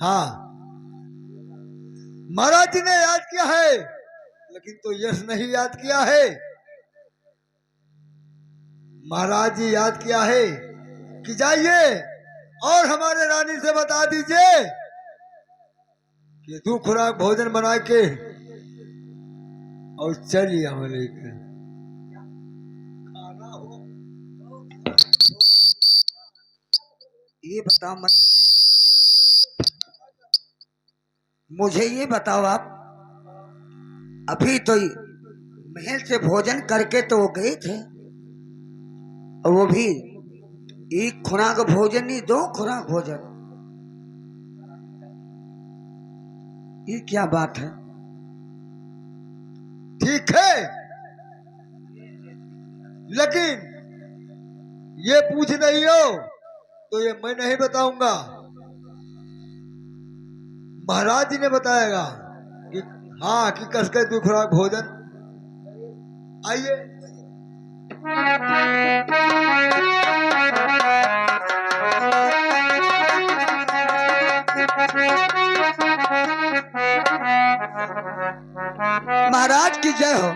हाँ, महाराज जी ने याद किया है, लेकिन तो यश नहीं याद किया है। महाराज जी याद किया है कि जाइए और हमारे रानी से बता दीजिए कि 2 खुराक भोजन बना के और चलिए हमें लेकर खाना हो। ये बताओ मुझे ये बताओ आप अभी तो महल से भोजन करके तो वो गए थे, और वो भी 1 खुराक भोजन नहीं 2 खुराक भोजन। ये क्या बात है? ठीक है, लेकिन ये पूछ रही हो तो ये मैं नहीं बताऊंगा, महाराज जी ने बताएगा कि हाँ कि कसके 2 खुराक भोजन। आइए। महाराज की जय हो।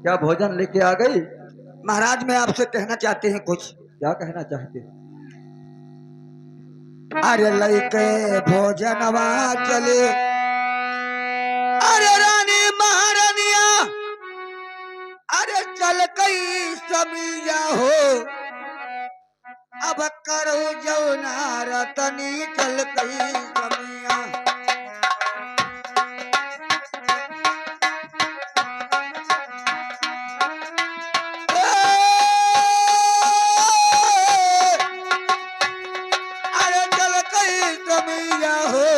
क्या भोजन लेके आ गई? महाराज मैं आपसे कहना चाहते हैं कुछ। क्या कहना चाहते? अरे लइके भोजनवा चले, अरे रानी महारानिया, अरे चल कई समिया हो, अब करो जो नारतनी चल कई समिया। अरे चल कई समिया हो,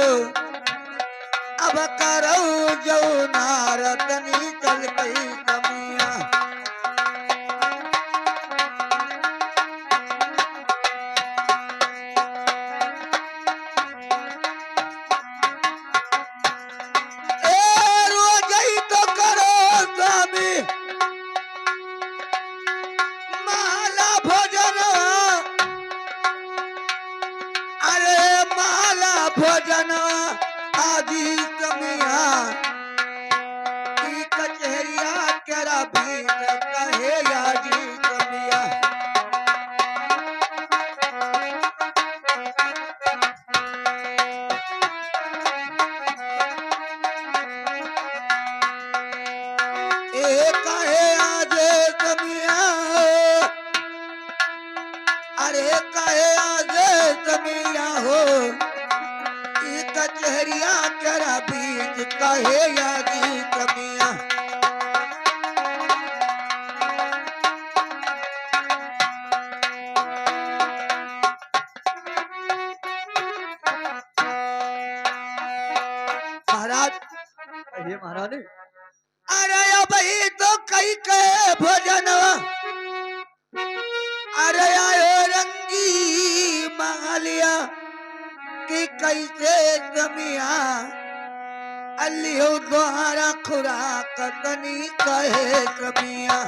अब करो जो नारतनी चल कई समिया। भोजन आदि कमिया की कचहरिया केरा भी कहे याजी कमिया। ए कहे आजे कमिया, अरे कहे आजे कमिया हो, कचहरिया करा बीच कहे यादी कमिया। महाराज ये महारानी। अरे भाई तो कई के भोजन, अरे आयो रंगी मालिया कि कैसे कमिया, अलियो द्वारा खुराक तनी कहे कमिया।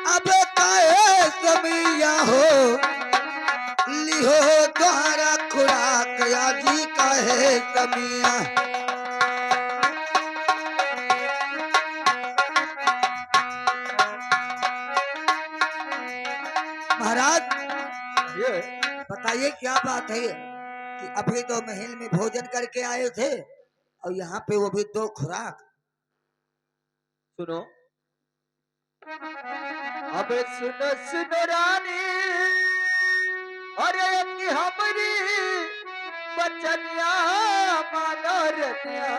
अब कहे कमिया हो, लिहो द्वारा खुराक याजी कहे कमिया। महाराज ये बताइए क्या बात है कि अभी तो महल में भोजन करके आए थे और यहाँ पे वो भी 2 खुराक। सुनो, अबे सुनो सुनो रानी, अरे कि हमारी बचनिया मानो रनिया,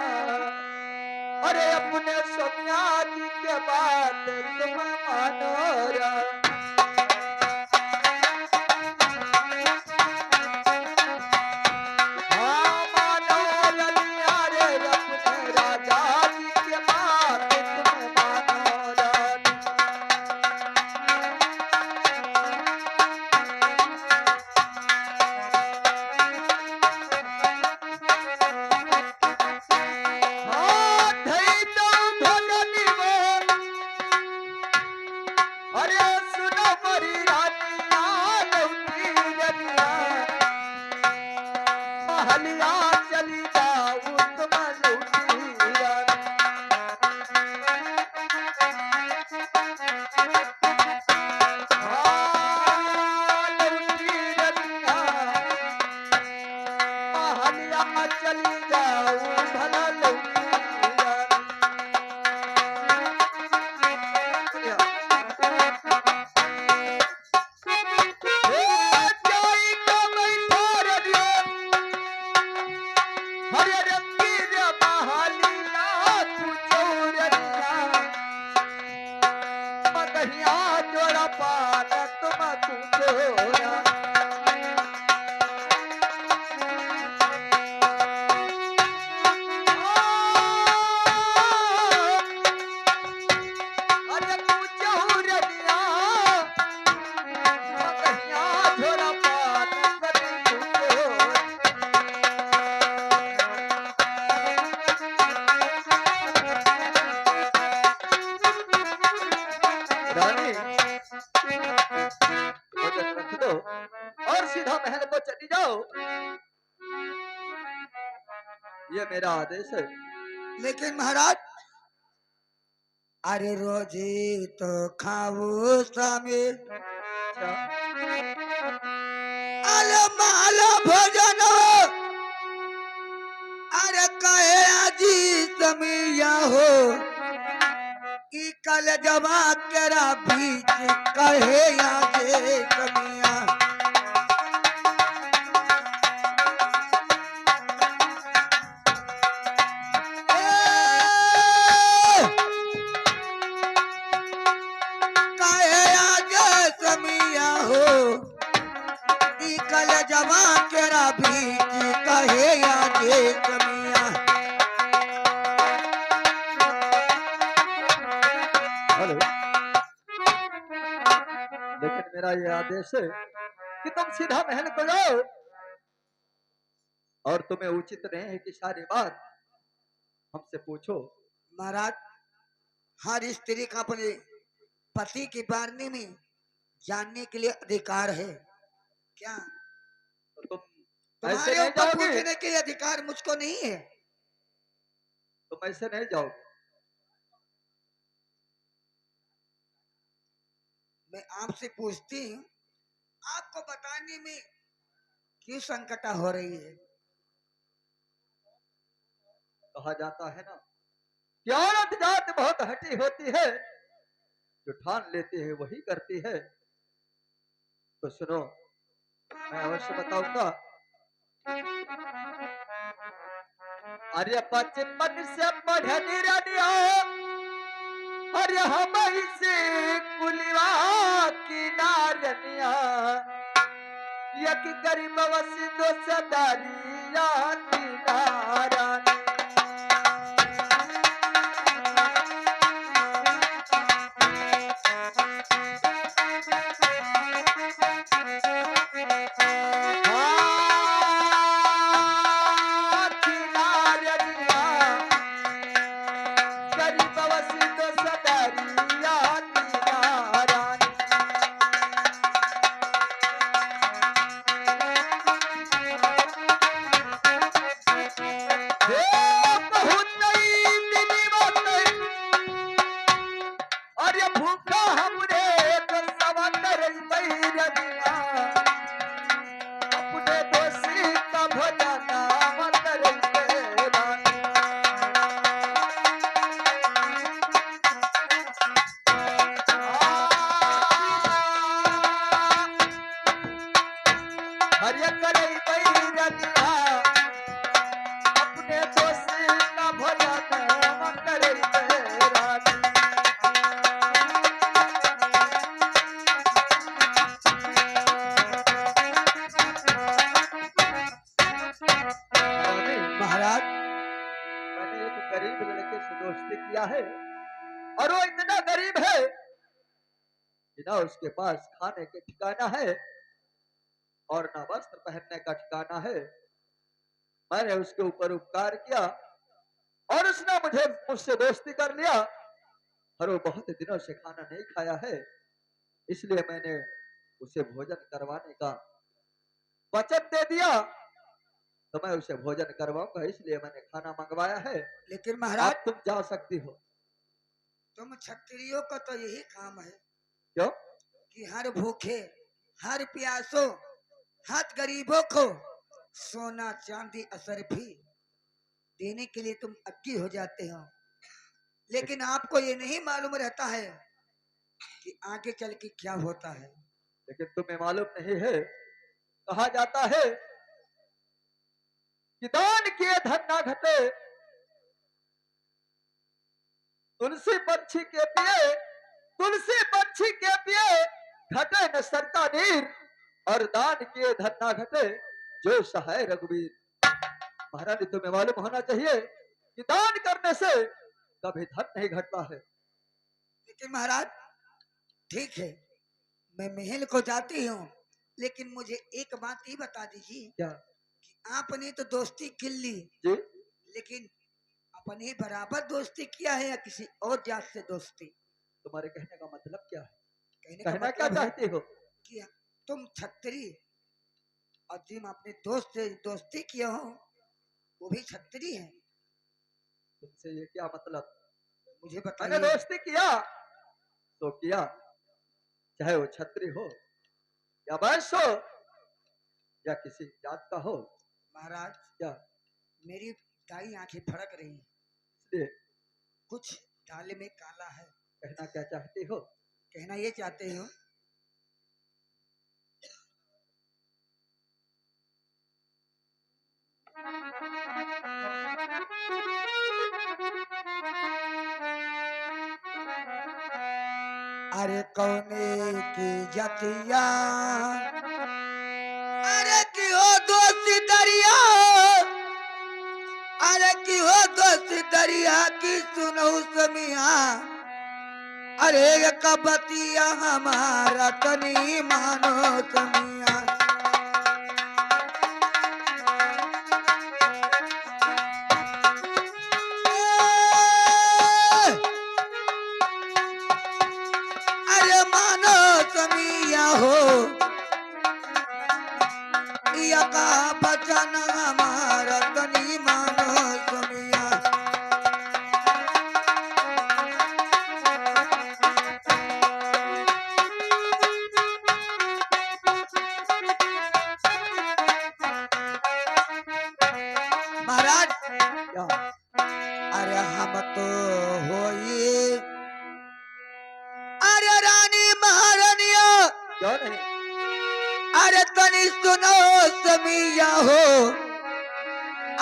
अरे अपने सोनिया जी के बात तुम मानो रा। लो और सीधा महल को चली जाओ। ये मेरा आदेश है। लेकिन महाराज, अरे रोजी तो खाऊ स्वामी, अच्छा, अरे माला भोजन, अरे कहे आजी समिया हो, कि कल जमा तेरा बीच कहे आजे समिया। कहे आजे समिया हो, कि कल जमा तेरा बीच कहे आजे समिया। हेलो। लेकिन मेरा ये आदेश है कि तुम सीधा महल को जाओ और तुम्हें उचित नहीं है कि सारी बात हमसे पूछो। महाराज, हर स्त्री का अपने पति के बारे में जानने के लिए अधिकार है। क्या तो तुम ऐसे तुम्हारे नहीं ऊपर जाओगे? पूछने के अधिकार मुझको नहीं है? तुम ऐसे नहीं जाओगे। मैं आपसे पूछती हूँ, आपको बताने में क्यों संकटा हो रही है? कहा जाता है ना कि औरत जात बहुत हटी होती है, जो ठान लेती है वही करती है। तो सुनो, मैं अवश्य बताऊंगा। अरे बचपन से पढ़नी रनिया, अरे हम से कुलिवा की नारनिया, यक गरीब वसी दो सदारिया की नारानी। भूखा हमरे तो सवंदर बैरनिया, अपने दोषी का भजना मंदर बैरानी। हरिया करे बैरनिया, अपने दोषी का भजना मंदर बैरानी। रानी, महाराज, मैंने एक गरीब लड़के से दोस्ती किया है और वो इतना गरीब है कि ना उसके पास खाने के ठिकाना है और ना वस्त्र पहनने का ठिकाना है। मैंने उसके ऊपर उपकार किया और उसने मुझसे दोस्ती कर लिया और वो बहुत दिनों से खाना नहीं खाया है, इसलिए मैंने उसे भोजन करवाने का वचन दे दिया। तो मैं उसे भोजन करवाऊंगा, इसलिए मैंने खाना मंगवाया है। लेकिन महाराज, अब तुम जा सकती हो। तुम क्षत्रियों का तो यही काम है क्यों? कि हर भूखे, हर प्यासों, हर गरीबों को सोना चांदी असरफी देने के लिए तुम अक्की हो जाते हो। लेकिन आपको ये नहीं मालूम रहता है कि आगे चल के क्या होता है। लेकिन तुम्हें मालूम नहीं है, कहा जाता है कि दान किए धन ना घटे, तुलसी पंछी के पिए, तुलसी पंछी के पिए घटे न सरता नीर, और दान किए धन ना घटे जो सहाय रघुवीर। महारानी, तुम्हें मालूम होना चाहिए कि दान करने से कभी धन नहीं घटता है। लेकिन महाराज, ठीक है, मैं महल को जाती हूँ, लेकिन मुझे एक बात ही बता दीजिए क्या? कि आपने तो दोस्ती कर ली, जी, लेकिन अपने बराबर दोस्ती किया है या किसी और जात से दोस्ती? तुम्हारे कहने का मतलब क्या है? कहने का कहना क्या मतलब है चाहती हो? कि तुम छत्री और तुम अपने दोस्त से दोस्ती किए हो, वो भी छत्री है। तुमसे ये क्या मतलब? मुझे मैंने बताइए। दोस्ती किया तो किया, चाहे वो छत्री हो या वैश्य हो या किसी जात का हो। महाराज, क्या मेरी दाई आंखें फड़क रही हैं। इसलिए कुछ डाले में काला है। कहना क्या चाहती हो? कहना ये चाहते हो अरे कौने की जतिया, अरे की हो दोस्त दरिया, अरे की हो दोस्त दरिया की सुनो समिया, अरे ये कबतिया हमारा तनी मानो समिया। अरे मानो समिया हो, या का बचन हमारा तनी मानो समिया। महाराज, क्या अरे हम तो होई, अरे रानी महारानिया, क्यों नहीं? अरे तनी सुनो समिया हो,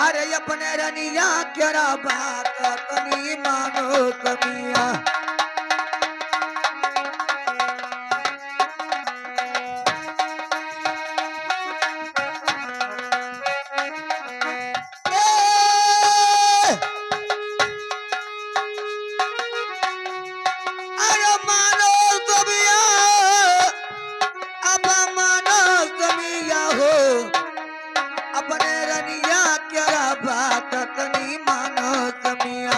अरे अपने रनिया क्या बात तनी मानो समिया। ए! अरे मानो समिया, अब मानो समिया हो, अपने रनिया क्या बात तनी मानो समिया।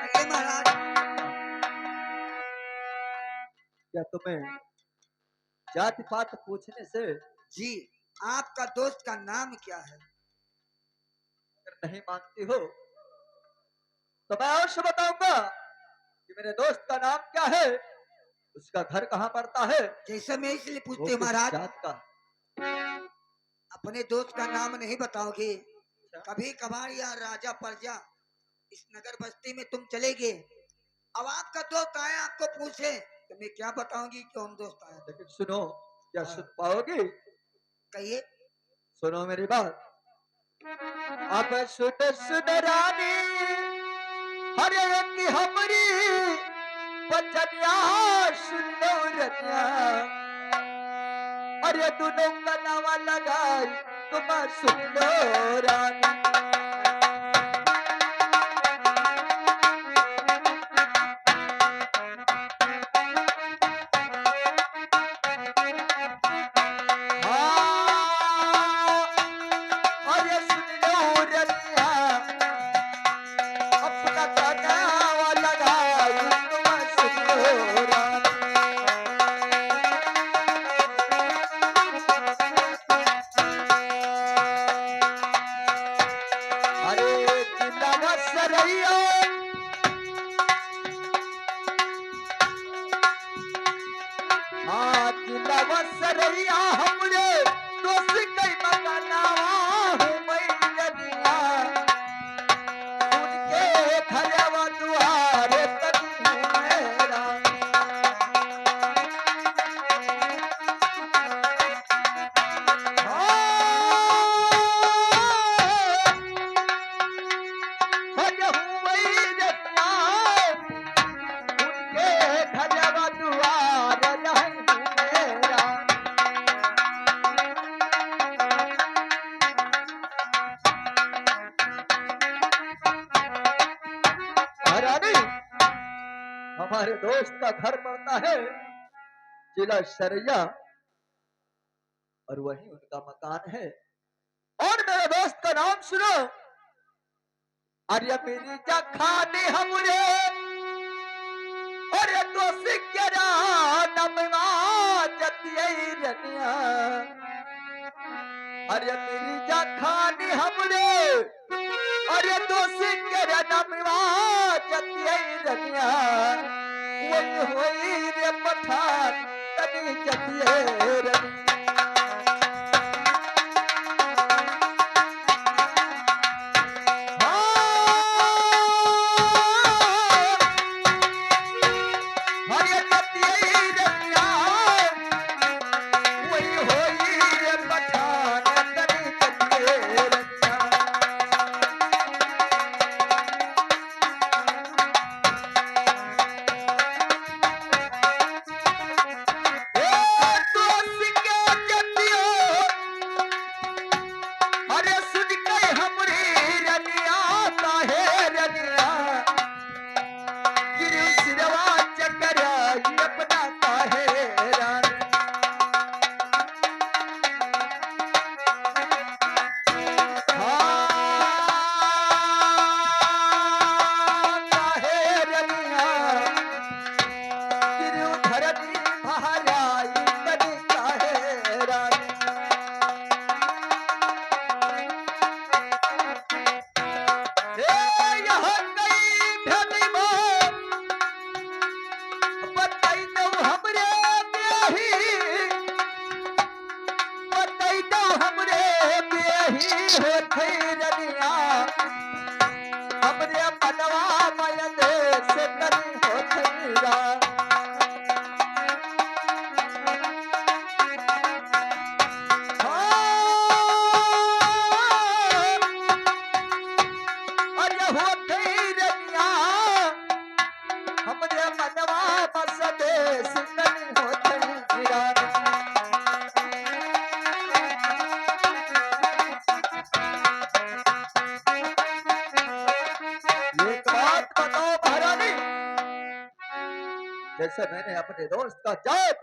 ये महाराज, क्या तुम्हें जाति पात पूछने से जी आपका दोस्त का नाम क्या है? अगर नहीं मानती हो तो मैं अवश्य बताऊंगा कि मेरे दोस्त का नाम क्या है, उसका घर कहाँ पड़ता है, जैसे मैं इसलिए वो पूछते किस महाराज, जात का। अपने दोस्त का नाम नहीं बताओगे? कभी कभार या राजा प्रजा इस नगर बस्ती में तुम चले गए, अब आपका दोस्त आया आपको पूछे तो मैं क्या बताऊंगी कि हम दोस्त आए? लेकिन सुनो, क्या हाँ। सुन पाओगी? कहिए। सुनो मेरी बात। अब सुन सुन रानी, हर एक की हमरी बचनिया, सुन लो रनिया, अरे दोनों का नाम लगाई तुम सुन लो रानी। हाँ, अरे सुन लो रनिया, अपना का नाम लगाई तुम सुन लो रानी। अरे जिंदा सरैया, हाँ जिंदा सरैया, हमरे दोस्त कई मकानावा हूँ मैया, उनके घरवा दुआरे तक हूँ मेरा। अरे हूँ मैया, उनके घरवा दुआरे नहीं हूँ मेरा। महारानी, हमारे दोस्त का घर पड़ता है जिला शरैया और वही उनका मकान है। और मेरे दोस्त का नाम सुनो, अरे मेरी जा खाने हमरे अरे तो सिकरा नमवा जतिये रनिया अरे मेरी जा खाने हमरे अरे तो सिकरा नमवा जतिये रनिया वही होई रे पठान तनी जतिये रनिया जैसे मैंने अपने दोस्त का जात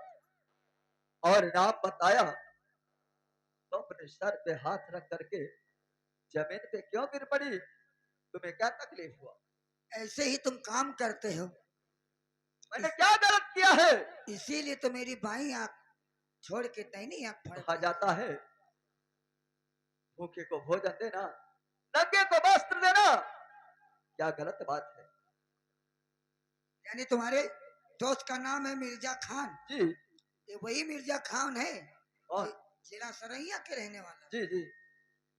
और नाम बताया तो अपने सर पे हाथ रख करके जमीन पे क्यों गिर पड़ी? तुम्हें क्या तकलीफ हुआ? ऐसे ही तुम काम करते हो, मैंने क्या गलत किया है? इसीलिए तो मेरी बाई आंख छोड़ के दाहिनी आंख कहा फाड़ जाता है भूखे को भोजन देना, नंगे को वस्त्र देना क्या गलत बात है? यानी तुम्हारे दोस्त का नाम है मिर्जा खान? जी। ये वही मिर्जा खान है और जिला सरैया के रहने वाला? जी जी।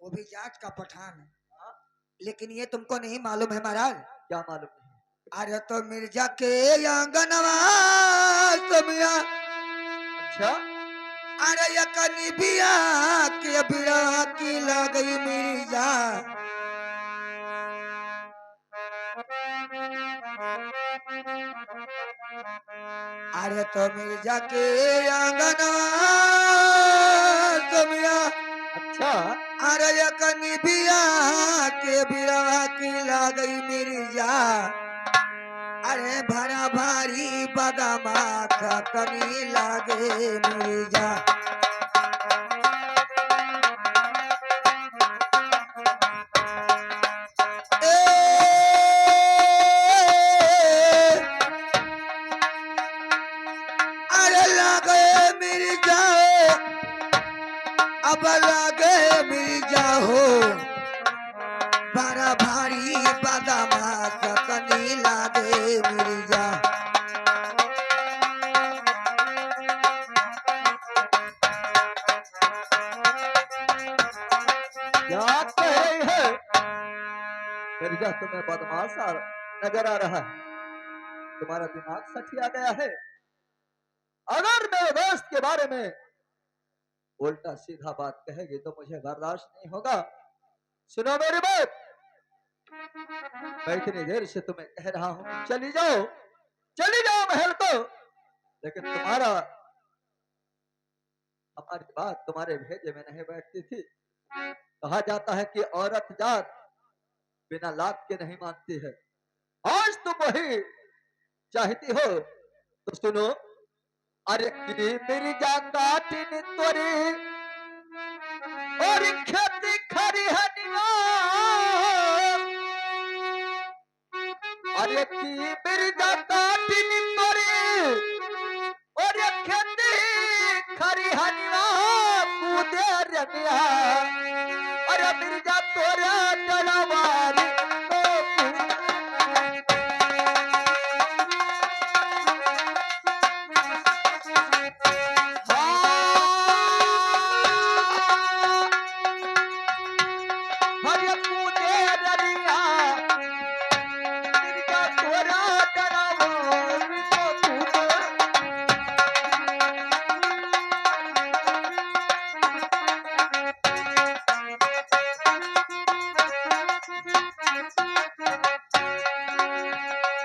वो भी जाट का पठान है। हाँ? लेकिन ये तुमको नहीं मालूम है महाराज? क्या मालूम नहीं? अरे तो मिर्जा के आंगनवा तुमिया, अच्छा। अरे ये कनी बिया के बिया की लगई मिर्जा, अरे तो मिर्जा के आंगनवा तुमिया, अच्छा। अरे ये कनी बिया के बिया की लगई मिर्जा, अरे भरा भारी बदामा कनी लागे मिर्जा। अरे लागे मिर्जा, अब लागे मिर्जा हो, बड़ा भारी बदामा कनी लागे मिर्जा। क्या कह रही है मिर्जा? तुम्हें बदमाश नजर आ रहा है? तुम्हारा दिमाग सठिया गया है? अगर मेरे दोस्त के बारे में उल्टा सीधा बात कहेगी तो मुझे बर्दाश्त नहीं होगा। सुनो मेरी बात, मैं इतनी देर से तुम्हें कह रहा हूं कि चली जाओ महल को, लेकिन तुम्हारा हमारी बात तुम्हारे भेजे में नहीं बैठती थी। कहा जाता है कि औरत जात बिना लात के नहीं मानती है। आज तुम वही चाहती हो तो सुनो। अरे की मेरी जाकाटिन तोरी और खेती खरी हनिया अरे की बिरजा काटिन तोरी और ये खेती खरी हनिया कूदे रनिया अरे बिरजा तोरा डलवारी